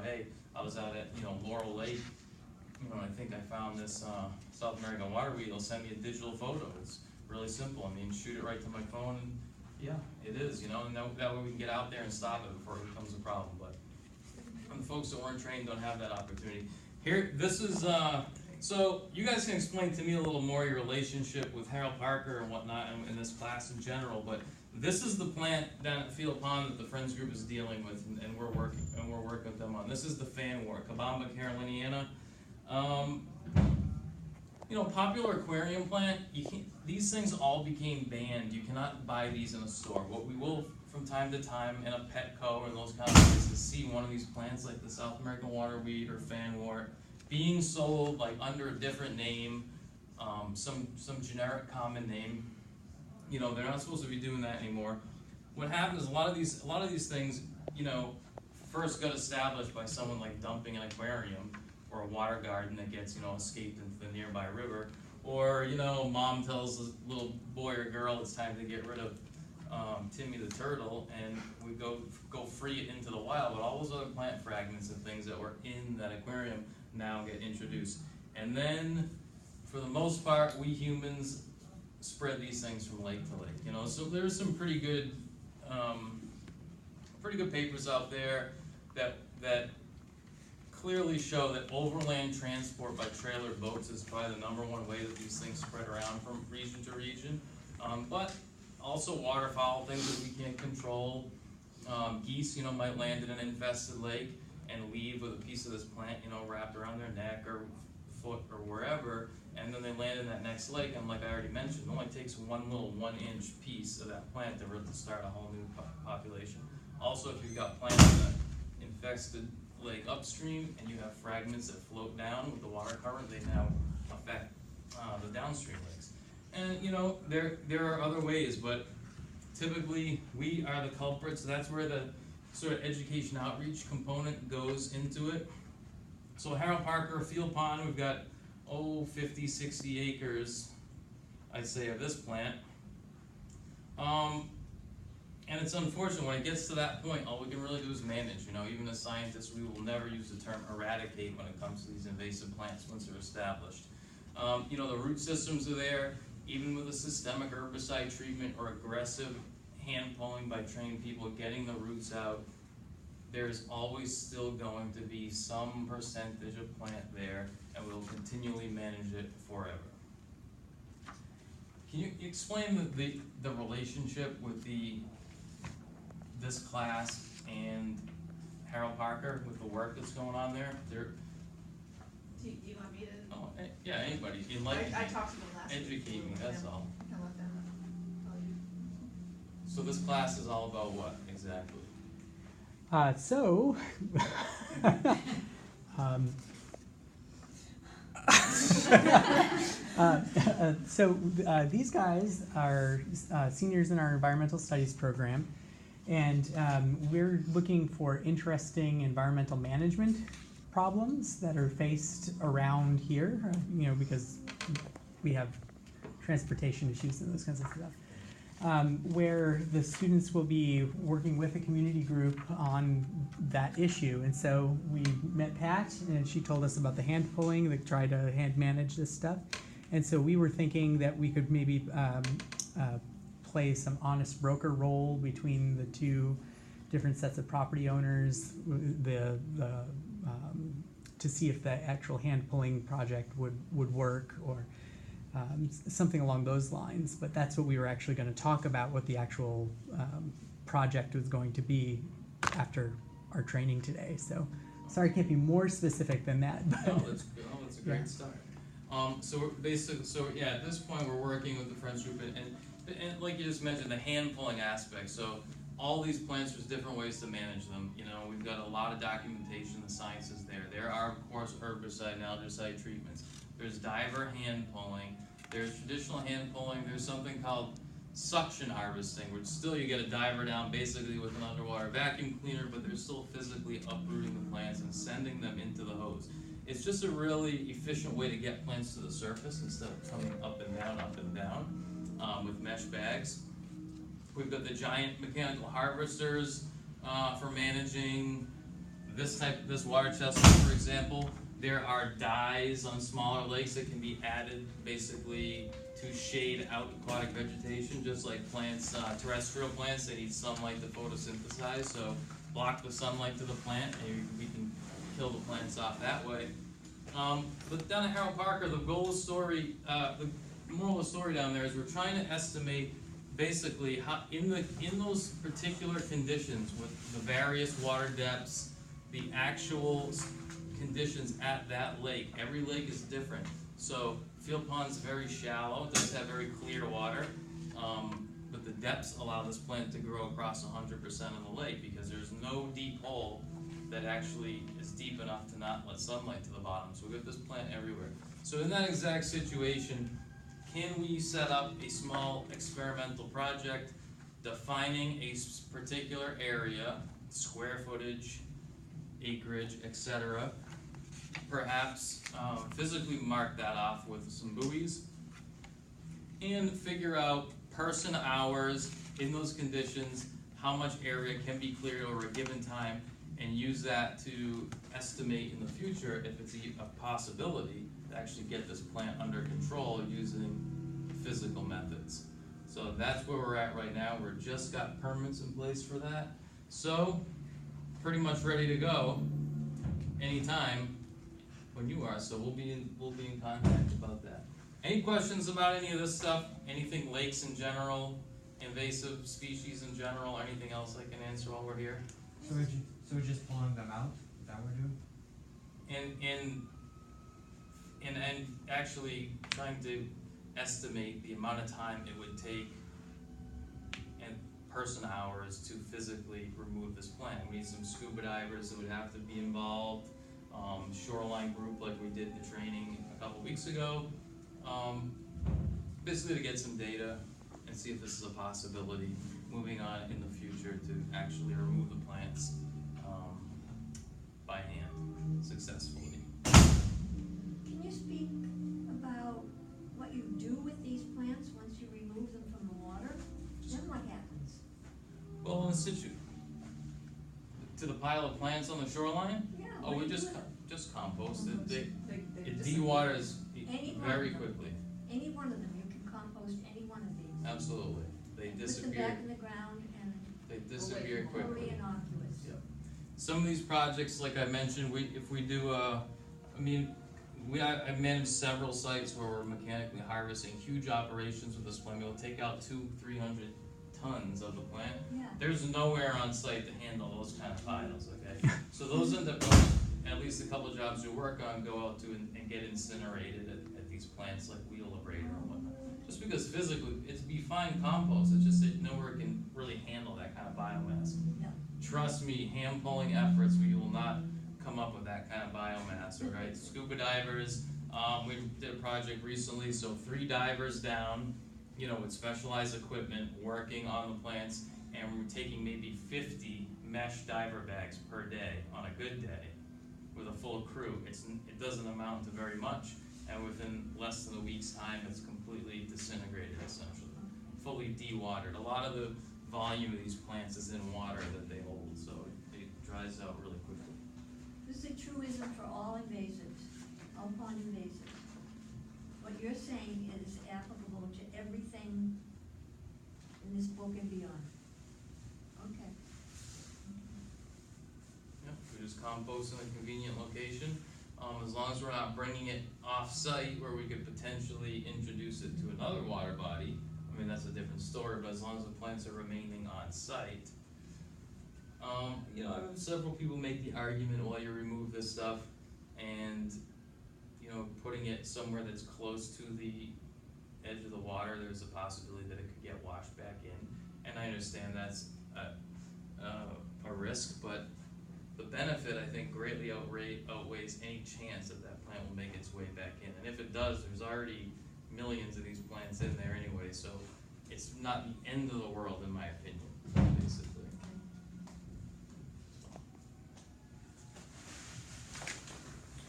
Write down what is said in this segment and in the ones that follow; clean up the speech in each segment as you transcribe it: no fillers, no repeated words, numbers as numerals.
hey, I was out at, Laurel Lake, I think I found this South American waterweed. It'll send me a digital photo. It's really simple. I mean, shoot it right to my phone, and yeah, it is, and that way we can get out there and stop it before it becomes a problem. But the folks that weren't trained don't have that opportunity. Here, this is, so you guys can explain to me a little more your relationship with Harold Parker and whatnot in this class in general, but this is the plant down at Field Pond that the Friends Group is dealing with, and we're working with them on. This is the fanwort, Cabamba caroliniana. Popular aquarium plant. These things all became banned. You cannot buy these in a store. What we will from time to time in a Petco and those kind of places see one of these plants like the South American waterweed or fanwort being sold like under a different name, some generic common name. They're not supposed to be doing that anymore. What happens is a lot of these things, first got established by someone like dumping an aquarium or a water garden that gets, escaped into the nearby river, or mom tells a little boy or girl it's time to get rid of Timmy the turtle, and we go free it into the wild. But all those other plant fragments and things that were in that aquarium now get introduced, and then for the most part, we humans spread these things from lake to lake. So there's some pretty good papers out there that clearly show that overland transport by trailer boats is probably the #1 way that these things spread around from region to region. But also waterfowl, things that we can't control. Geese, might land in an infested lake and leave with a piece of this plant, wrapped around their neck or foot or wherever, and then they land in that next lake, and like I already mentioned, it only takes one little 1-inch piece of that plant to really start a whole new population. Also, if you've got plants in an infested lake upstream and you have fragments that float down with the water current, they now affect the downstream lakes. And there are other ways, but typically we are the culprits. So that's where the sort of education outreach component goes into it. So Harold Parker, Field Pond, we've got 50, 60 acres, I'd say, of this plant. And it's unfortunate when it gets to that point, all we can really do is manage. Even as scientists, we will never use the term eradicate when it comes to these invasive plants once they're established. The root systems are there, even with a systemic herbicide treatment or aggressive hand pulling by trained people getting the roots out. There's always still going to be some percentage of plant there, and we'll continually manage it forever. Can you explain the relationship with this class and Harold Parker with the work that's going on there? Do you want me to? Oh, yeah, anybody. I talked to them last week. Educate me, that's all. I let them tell you. So this class is all about what, exactly? These guys are seniors in our environmental studies program, and we're looking for interesting environmental management problems that are faced around here, because we have transportation issues and those kinds of stuff. Where the students will be working with a community group on that issue. And so we met Pat, and she told us about the hand pulling, like try to hand manage this stuff. And so we were thinking that we could maybe play some honest broker role between the two different sets of property owners, to see if the actual hand pulling project would work, or something along those lines. But that's what we were actually going to talk about, what the actual project was going to be after our training today. So sorry I can't be more specific than that. But No, that's good. Oh, that's a great start. So we're basically, at this point we're working with the Friends Group, and like you just mentioned, the hand pulling aspect. So all these plants, there's different ways to manage them. We've got a lot of documentation, the science is there. There are, of course, herbicide and algicide treatments. There's diver hand pulling. There's traditional hand pulling. There's something called suction harvesting, which still you get a diver down basically with an underwater vacuum cleaner, but they're still physically uprooting the plants and sending them into the hose. It's just a really efficient way to get plants to the surface instead of coming up and down with mesh bags. We've got the giant mechanical harvesters for managing this water chestnut, for example, there are dyes on smaller lakes that can be added basically to shade out aquatic vegetation, just like plants, terrestrial plants, they need sunlight to photosynthesize, so block the sunlight to the plant, and we can kill the plants off that way. But down at Harold Parker, the moral of the story down there is we're trying to estimate basically how, in those particular conditions with the various water depths, the actual conditions at that lake. Every lake is different. So Field Pond's very shallow, it does have very clear water, but the depths allow this plant to grow across 100% of the lake because there's no deep hole that actually is deep enough to not let sunlight to the bottom. So we have this plant everywhere. So in that exact situation, can we set up a small experimental project defining a particular area, square footage, acreage, etc., perhaps physically mark that off with some buoys and figure out person hours in those conditions, how much area can be cleared over a given time, and use that to estimate in the future if it's a possibility to actually get this plant under control using physical methods. So that's where we're at right now. We're just got permits in place for that. So pretty much ready to go anytime when you are. So we'll be in contact about that. Any questions about any of this stuff? Anything lakes in general, invasive species in general, anything else I can answer while we're here? So we're just pulling them out? Is that what we're doing? And actually trying to estimate the amount of time it would take and person hours to physically remove this plant. We need some scuba divers that would have to be involved, shoreline group like we did the training a couple weeks ago, basically to get some data and see if this is a possibility moving on in the future to actually remove the plants by hand successfully. Can you speak about what you do with these plants once you remove them from the water? Then what happens? Well, in situ. To the pile of plants on the shoreline? Yeah. Oh, what we do you just do with just compost it. They It disappear. dewaters Any very one of them. quickly. Any one of them, you can compost any one of these. Absolutely. They And disappear. Put them back in the ground and They disappear totally quickly. innocuous. Yep. Some of these projects, like I mentioned, if we do I've managed several sites where we're mechanically harvesting huge operations with this plant. We'll take out 200-300 tons of the plant. Yeah. There's nowhere on site to handle those kind of piles, okay? So those end up going, at least a couple of jobs we work on go out to and get incinerated at these plants like wheel abrader and whatnot. Just because physically, it'd be fine compost, it's just that nowhere can really handle that kind of biomass. Yeah. Trust me, hand pulling efforts, we will not come up with that kind of biomass, all right? Scuba divers, we did a project recently, so 3 divers down, with specialized equipment, working on the plants, and we're taking maybe 50 mesh diver bags per day on a good day with a full crew. It doesn't amount to very much, and within less than a week's time, it's completely disintegrated, essentially, fully dewatered. A lot of the volume of these plants is in water that they hold, so it dries out really quickly. This is a truism for all invasives, all pond invasives. What you're saying is applicable to everything in this book and beyond. Okay. Yep, we just compost in a convenient location, as long as we're not bringing it off-site where we could potentially introduce it to another water body. I mean, that's a different story, but as long as the plants are remaining on-site. Several people make the argument, well, you remove this stuff and, putting it somewhere that's close to the edge of the water, there's a possibility that it could get washed back in. And I understand that's a risk, but the benefit, I think, greatly outweighs any chance that that plant will make its way back in. And if it does, there's already millions of these plants in there anyway, so it's not the end of the world, in my opinion, basically.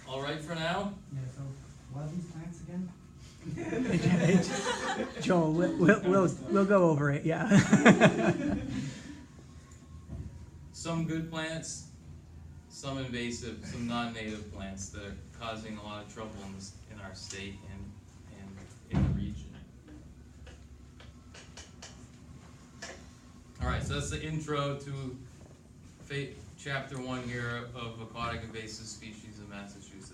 All right for now? Yeah, so what are these plants again? Joel, we'll go over it, yeah. Some good plants, some invasive, some non-native plants that are causing a lot of trouble in our state and in the region. Alright, so that's the intro to chapter 1 here of aquatic invasive species in Massachusetts.